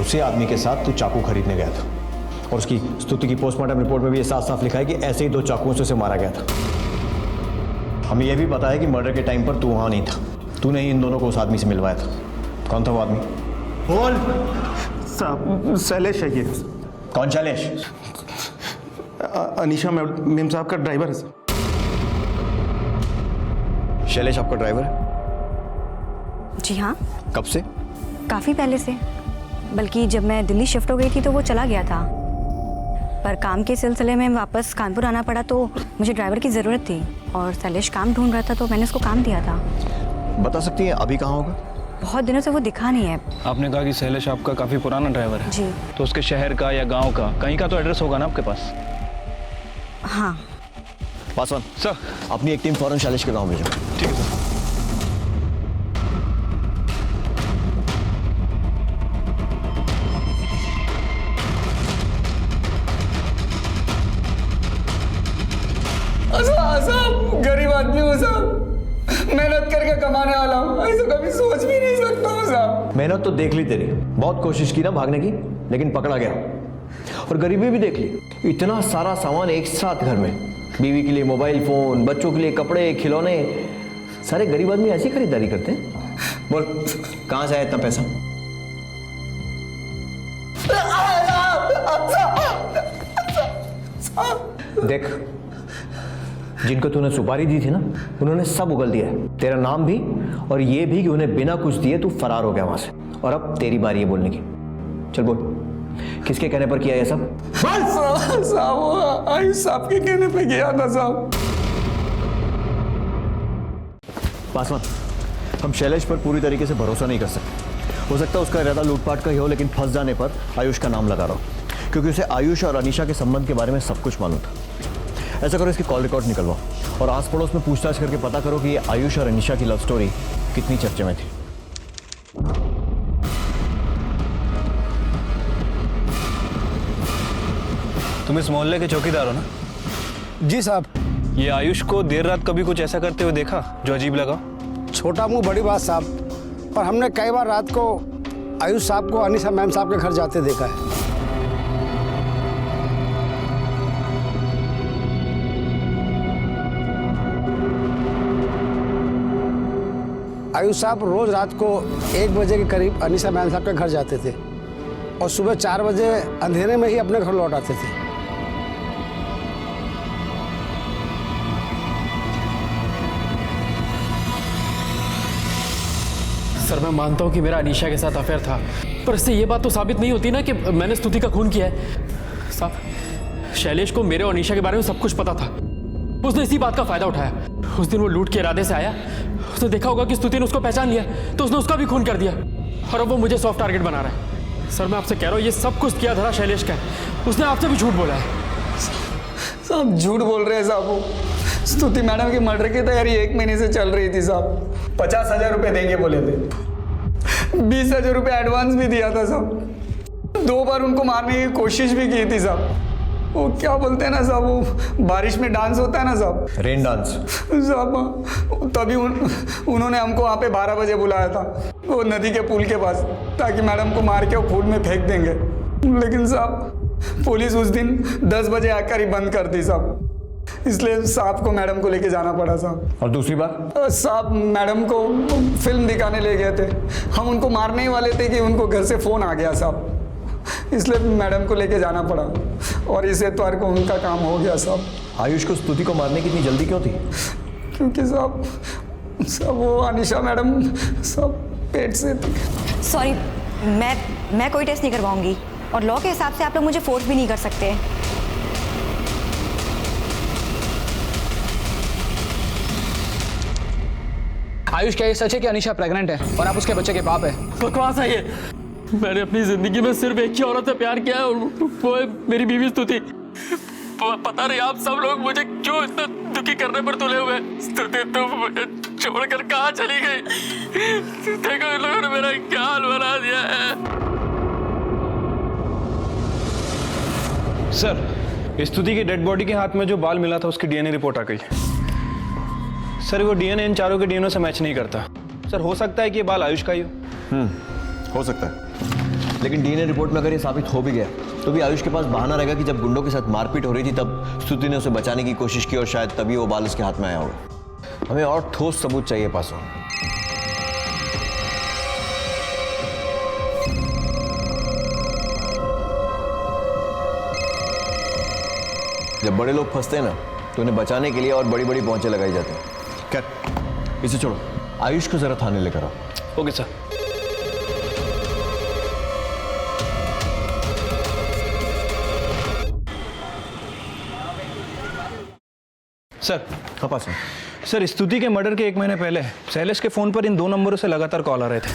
उसी आदमी के साथ तू चाकू खरीदने गया था, और उसकी स्तुति की पोस्टमार्टम रिपोर्ट में भी ये साफ साफ लिखा है कि ऐसे ही 2 चाकुओं से उसे मारा गया था। हमें यह भी पता है कि मर्डर के टाइम पर तू वहां नहीं था, तूने ही इन दोनों को उस आदमी से मिलवाया था। कौन था वो आदमी? बोल साहब। शैलेश है ये। कौन शैलेश? अनीशा मेम साहब का ड्राइवर है सर। शैलेश आपका ड्राइवर है? जी हाँ। कब से? काफ़ी पहले से, बल्कि जब मैं दिल्ली शिफ्ट हो गई थी तो वो चला गया था, पर काम के सिलसिले में वापस कानपुर आना पड़ा तो मुझे ड्राइवर की ज़रूरत थी, और शैलेश काम ढूंढ रहा था तो मैंने उसको काम दिया था। बता सकती हैं अभी कहाँ होगा? बहुत दिनों से वो दिखा नहीं है। आपने कहा कि शैलेश आपका काफ़ी पुराना ड्राइवर है। जी। तो उसके शहर का या गांव का कहीं का तो एड्रेस होगा ना आपके पास? हाँ। पासवान सर, अपनी एक टीम फौरन शैलेश के गांव भेजो। ठीक है सर। साहब गरीब आदमी हूँ साहब, मेहनत करके कमाने वाला हूँ, ऐसा कभी सोच भी नहीं सकता हूँ साहब। मेहनत तो देख ली तेरी, बहुत कोशिश की ना भागने की, लेकिन पकड़ा गया। और गरीबी भी देख ली, इतना सारा सामान एक साथ घर में, बीवी के लिए मोबाइल फोन, बच्चों के लिए कपड़े खिलौने, सारे गरीब आदमी ऐसी खरीदारी करते हैं। बोल कहाँ से आया इतना पैसा? देख, जिनको तूने सुपारी दी थी ना, उन्होंने सब उगल दिया है, तेरा नाम भी और ये भी कि उन्हें बिना कुछ दिए तू फरार हो गया वहां से। और अब तेरी बारी है बोलने की। चल बोल, किसके कहने पर किया ये सब? साहब आयुष साहब के कहने पे गया था साहब। पासवान, हम शैलेश पर पूरी तरीके से भरोसा नहीं कर सकते। हो सकता है उसका इरादा लूटपाट का ही हो, लेकिन फंस जाने पर आयुष का नाम लगा रहा हो, क्योंकि उसे आयुष और अनीशा के संबंध के बारे में सब कुछ मालूम था। ऐसा करो, इसकी कॉल रिकॉर्ड निकलवाओ और आस पड़ोस में पूछताछ करके पता करो कि ये आयुष और अनीशा की लव स्टोरी कितनी चर्चे में थी। तुम इस मोहल्ले के चौकीदार हो ना? जी साहब। ये आयुष को देर रात कभी कुछ ऐसा करते हुए देखा जो अजीब लगा? छोटा मुंह बड़ी बात साहब, पर हमने कई बार रात को आयुष साहब को अनीशा मैम साहब के घर जाते देखा है। आयुष साहब रोज रात को 1 बजे के करीब अनीशा मैम साहब के घर जाते थे और सुबह 4 बजे अंधेरे में ही अपने घर लौट आते थे। सर मैं मानता हूँ कि मेरा अनीशा के साथ अफेयर था, पर इससे ये बात तो साबित नहीं होती ना कि मैंने स्तुति का खून किया है। साहब, शैलेश को मेरे और अनीशा के बारे में सब कुछ पता था, उसने इसी बात का फायदा उठाया। उस दिन वो लूट के इरादे से आया, उसने देखा होगा कि स्तुति ने उसको पहचान लिया, तो उसने उसका भी खून कर दिया और अब वो मुझे सॉफ्ट टारगेट बना रहा है। सर मैं आपसे कह रहा हूँ, ये सब कुछ किया धरा शैलेश का है, उसने आपसे भी झूठ बोला है। साहब झूठ बोल रहे हैं साहब। वो स्तुति मैडम की मर्डर की तैयारी 1 महीने से चल रही थी साहब। 50,000 रुपये देंगे बोले थे, 20,000 रुपये एडवांस भी दिया था साहब। 2 बार उनको मारने की कोशिश भी की थी साहब। वो क्या बोलते हैं ना साहब, वो बारिश में डांस होता है ना साहब, रेन डांस साहब, तभी उन्होंने हमको वहाँ पे 12 बजे बुलाया था, वो नदी के पुल के पास, ताकि मैडम को मार के वो पुल में फेंक देंगे। लेकिन साहब पुलिस उस दिन 10 बजे आकर ही बंद कर दी साहब, इसलिए साहब को मैडम को लेके जाना पड़ा साहब। और दूसरी बात, साहब मैडम को फिल्म दिखाने ले गए थे, हम उनको मारने ही वाले थे कि उनको घर से फ़ोन आ गया साहब, इसलिए मैडम को लेके जाना पड़ा और इस एतवार को उनका काम हो गया साहब। आयुष को स्तुति को मारने की इतनी जल्दी क्यों थी? क्योंकि साहब वो अनीशा मैडम सब पेट से थी। सॉरी, मैं कोई टेस्ट नहीं करवाऊंगी और लॉ के हिसाब से आप लोग मुझे फोर्स भी नहीं कर सकते। आयुष, क्या ये सच है कि अनीशा प्रेग्नेंट है और आप उसके बच्चे के बाप है? बकवास है ये। मैंने अपनी जिंदगी में सिर्फ एक ही औरत से प्यार किया है और वो है मेरी बीवी स्तुति। पता नहीं आप सब लोग मुझे क्यों इतना दुखी करने पर तुले हुए। स्तुति तुम मुझे छोड़कर कहाँ चली गई? देखो इन लोगों ने मेरा क्या हाल बना दिया है। सर, स्तुति की डेड बॉडी के हाथ में जो बाल मिला था उसकी डीएनए रिपोर्ट आ गई। सर वो डीएनए इन चारों के डीएनए से मैच नहीं करता। सर हो सकता है कि ये बाल आयुष का ही हो सकता है, लेकिन डीएनए रिपोर्ट में अगर ये साबित हो भी गया तो भी आयुष के पास बहाना रहेगा कि जब गुंडों के साथ मारपीट हो रही थी तब स्तुति ने उसे बचाने की कोशिश की और शायद तभी वो बाल उसके हाथ में आया होगा। हमें और ठोस सबूत चाहिए पासवान। जब बड़े लोग फंसते हैं ना तो उन्हें बचाने के लिए और बड़ी बड़ी पहुंचे लगाई जाती हैं। क्या, इसे छोड़ो, आयुष को जरा थाने लेकर आओ। Okay sir. सर, हाँ पासवान। सर स्तुति के मर्डर के 1 महीने पहले शैलेश के फ़ोन पर इन 2 नंबरों से लगातार कॉल आ रहे थे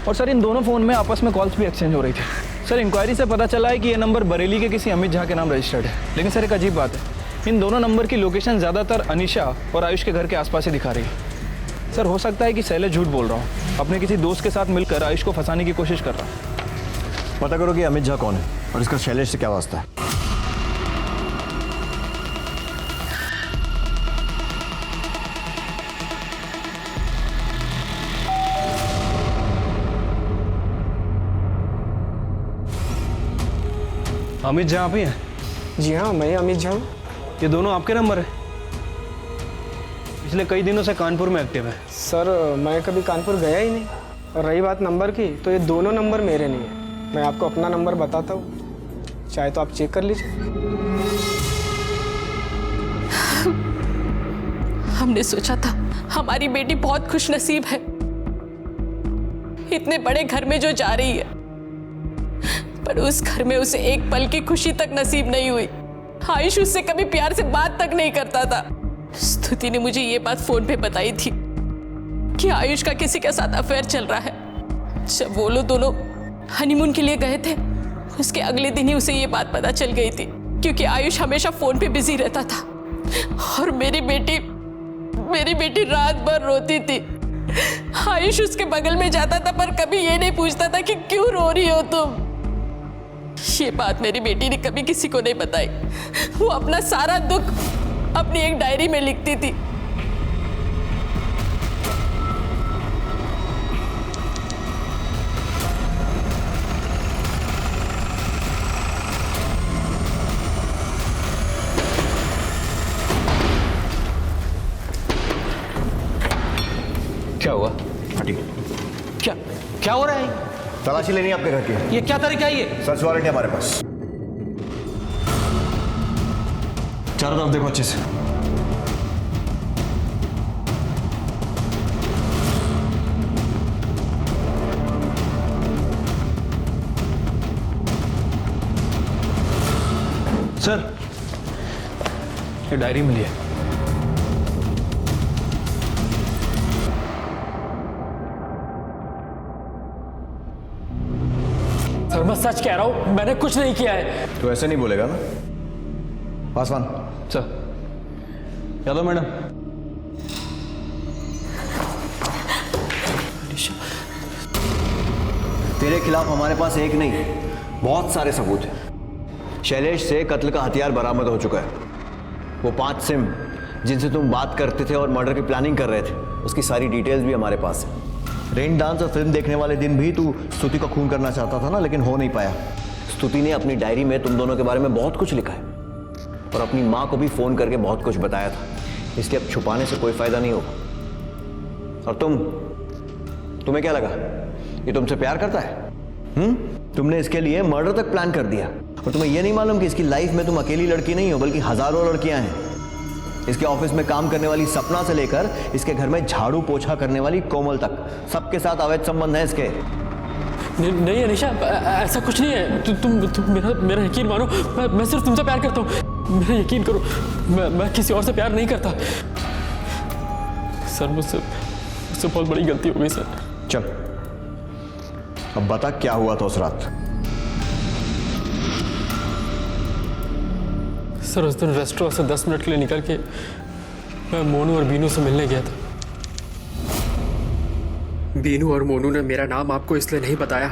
और सर इन दोनों फ़ोन में आपस में कॉल्स भी एक्सचेंज हो रही थी। सर इंक्वायरी से पता चला है कि ये नंबर बरेली के किसी अमित झा के नाम रजिस्टर्ड है। लेकिन सर एक अजीब बात है, इन दोनों नंबर की लोकेशन ज़्यादातर अनीशा और आयुष के घर के आसपास ही दिखा रही है। सर हो सकता है कि शैलेश झूठ बोल रहा हूँ, अपने किसी दोस्त के साथ मिलकर आयुष को फंसाने की कोशिश कर रहा हूँ। पता करो कि अमित झा कौन है और इसका शैलेश से क्या वास्ता है। अमित झा आप ही हैं? जी हाँ, मैं अमित झा हूँ। ये दोनों आपके नंबर है? पिछले कई दिनों से कानपुर में एक्टिव है। सर मैं कभी कानपुर गया ही नहीं, और रही बात नंबर की तो ये दोनों नंबर मेरे नहीं है। मैं आपको अपना नंबर बताता हूँ, चाहे तो आप चेक कर लीजिए। हमने सोचा था हमारी बेटी बहुत खुशनसीब है, इतने बड़े घर में जो जा रही है, पर उस घर में उसे एक पल की खुशी तक नसीब नहीं हुई। आयुष उससे कभी प्यार से बात तक नहीं करता था। स्तुति ने मुझे ये बात फोन पे बताई थी कि आयुष का किसी के साथ अफेयर चल रहा है। जब वो लोग दोनों हनीमून के लिए गए थे, उसके अगले दिन ही उसे ये बात पता चल गई थी, क्योंकि आयुष हमेशा फोन पे बिजी रहता था और मेरी बेटी रात भर रोती थी। आयुष उसके बगल में जाता था पर कभी ये नहीं पूछता था कि क्यों रो रही हो तुम। ये बात मेरी बेटी ने कभी किसी को नहीं बताई। वो अपना सारा दुख अपनी एक डायरी में लिखती थी। क्या हुआ? हटिए। क्या हो रहा है? तलाशी लेनी है आपके घर की। ये क्या तरीका है ये? सर्च वारंट है हमारे पास। चारों तरफ देखो अच्छे से। सर ये डायरी मिली है। सर मैं सच कह रहा हूं, मैंने कुछ नहीं किया है। तो ऐसे नहीं बोलेगा ना पासवान? Sir Yadav madam. तेरे खिलाफ हमारे पास एक नहीं बहुत सारे सबूत हैं। शैलेश से कत्ल का हथियार बरामद हो चुका है। वो 5 सिम जिनसे तुम बात करते थे और मर्डर की प्लानिंग कर रहे थे, उसकी सारी डिटेल्स भी हमारे पास है। रेन डांस और फिल्म देखने वाले दिन भी तू स्तुति को खून करना चाहता था ना, लेकिन हो नहीं पाया। स्तुति ने अपनी डायरी में तुम दोनों के बारे में बहुत कुछ लिखा है और अपनी माँ को भी फोन करके बहुत कुछ बताया था, इसलिए अब छुपाने से कोई फायदा नहीं होगा। और तुम्हें क्या लगा ये तुमसे प्यार करता है? तुमने इसके लिए मर्डर तक प्लान कर दिया और तुम्हें यह नहीं मालूम कि इसकी लाइफ में तुम अकेली लड़की नहीं हो बल्कि हजारों लड़कियां हैं। इसके ऑफिस में काम करने वाली सपना से लेकर इसके घर में झाड़ू पोछा करने वाली कोमल तक, सबके साथ अवैध संबंध है इसके। नहीं अनीशा, ऐसा कुछ नहीं है। तुम मेरा यकीन मानो, मैं सिर्फ तुमसे प्यार करता हूँ। मेरा यकीन करो, मैं किसी और से प्यार नहीं करता। सर मुझसे बहुत बड़ी गलती हो गई सर। चल अब बता क्या हुआ था उस रात? सर उस दिन रेस्टोरेंट से 10 मिनट के लिए निकल के मैं मोनू और बीनू से मिलने गया था। बीनू और मोनू ने मेरा नाम आपको इसलिए नहीं बताया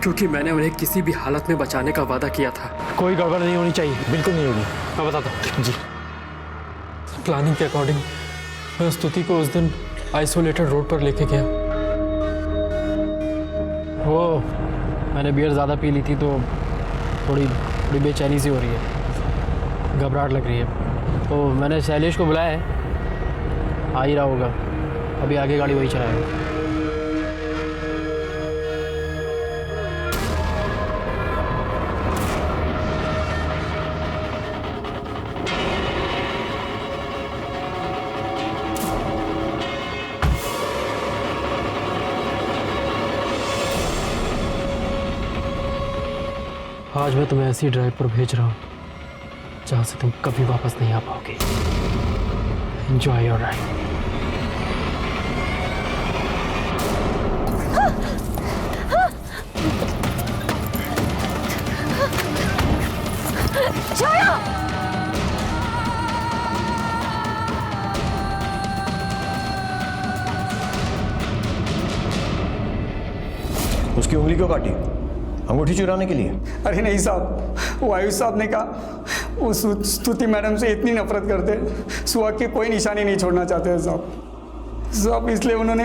क्योंकि मैंने उन्हें किसी भी हालत में बचाने का वादा किया था। कोई गड़बड़ नहीं होनी चाहिए। बिल्कुल नहीं होगी, मैं बताता हूँ जी। प्लानिंग के अकॉर्डिंग मैं स्तुति को उस दिन आइसोलेटेड रोड पर लेके गया। वो मैंने बियर ज़्यादा पी ली थी तो थोड़ी बेचैनी सी हो रही है, घबराहट लग रही है। तो मैंने शैलेश को बुलाया है, आ ही रहा होगा। अभी आगे गाड़ी वही चलाएगा। आज मैं तुम्हें ऐसी ड्राइव पर भेज रहा हूँ जहाँ से तुम कभी वापस नहीं आ पाओगे। Enjoy your ride. उसकी उंगली क्यों काटी? अंगूठी चुराने के लिए? अरे नहीं साहब, वो आयुष साहब ने कहा वो स्तुति मैडम से इतनी नफरत करते, सुहाग की कोई निशानी नहीं छोड़ना चाहते साहब, इसलिए उन्होंने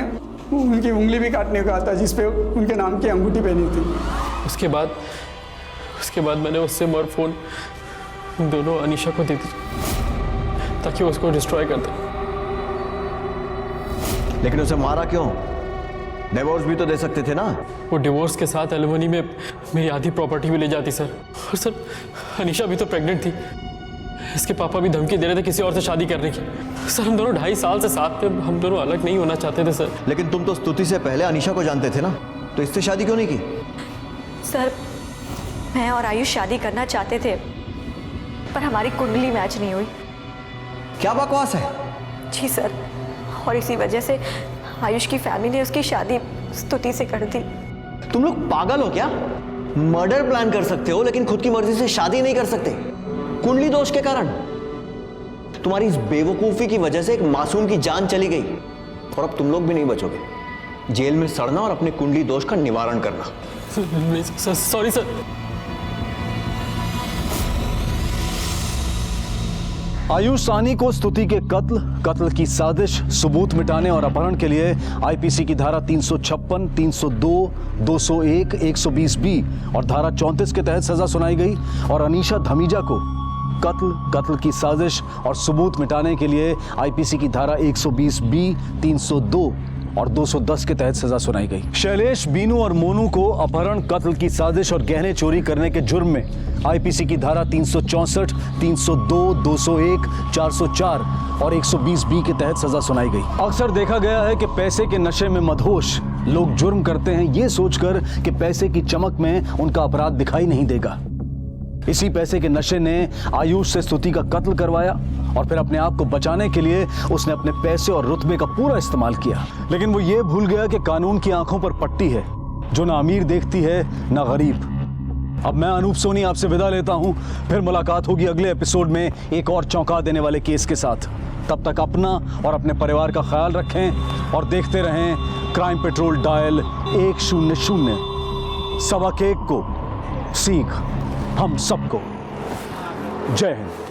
उनकी उंगली भी काटने को कहा था जिसपे उनके नाम की अंगूठी पहनी थी। उसके बाद मैंने उससे और फोन दोनों अनीशा को दे दी ताकि वो उसको डिस्ट्रॉय कर दे। लेकिन उसे मारा क्यों? डिवोर्स भी तो दे सकते थे ना। वो डिवोर्स के साथ एलिमनी में मेरी आधी प्रॉपर्टी भी ले जाती सर। और सर अनीशा भी तो प्रेग्नेंट थी, इसके पापा भी धमकी दे रहे थे किसी और से शादी करने की। सर हम दोनों 2.5 साल से साथ में, हम दोनों अलग नहीं होना चाहते थे सर। लेकिन तुम तो स्तुति से पहले अनीशा को जानते थे ना, तो इससे शादी क्यों नहीं की? सर मैं और आयुष शादी करना चाहते थे पर हमारी कुंडली मैच नहीं हुई। क्या बकवास है? जी सर, और इसी वजह से आयुष की फैमिली ने उसकी शादी स्तुति से कर दी। तुम लोग पागल हो क्या? मर्डर प्लान कर सकते हो लेकिन खुद की मर्जी से शादी नहीं कर सकते, कुंडली दोष के कारण। तुम्हारी इस बेवकूफी की वजह से एक मासूम की जान चली गई और अब तुम लोग भी नहीं बचोगे। जेल में सड़ना और अपने कुंडली दोष का निवारण करना। Sorry sir. आयुष साहनी को स्तुति के कत्ल की साजिश, सबूत मिटाने और अपहरण के लिए आईपीसी की धारा 356, 302, 201, 120B और धारा 34 के तहत सजा सुनाई गई और अनीशा धमीजा को कत्ल की साजिश और सबूत मिटाने के लिए आईपीसी की धारा 120B, 302 और 210 के तहत सजा सुनाई गई। शैलेश, बीनू और मोनू को अपहरण, कत्ल की साजिश और गहने चोरी करने के जुर्म में आईपीसी की धारा 364, 302, 201, 404 और 120B के तहत सजा सुनाई गई। अक्सर देखा गया है कि पैसे के नशे में मदहोश लोग जुर्म करते हैं ये सोचकर कि पैसे की चमक में उनका अपराध दिखाई नहीं देगा। इसी पैसे के नशे ने आयुष से स्तुति का कत्ल करवाया और फिर अपने आप को बचाने के लिए उसने अपने पैसे और रुतबे का पूरा इस्तेमाल किया। लेकिन वो ये भूल गया कि कानून की आंखों पर पट्टी है जो ना अमीर देखती है ना गरीब। अब मैं अनूप सोनी आपसे विदा लेता हूं, फिर मुलाकात होगी अगले एपिसोड में एक और चौंका देने वाले केस के साथ। तब तक अपना और अपने परिवार का ख्याल रखें और देखते रहें क्राइम पेट्रोल डायल 100। सबक एक को सीख हम सबको। जय हिंद।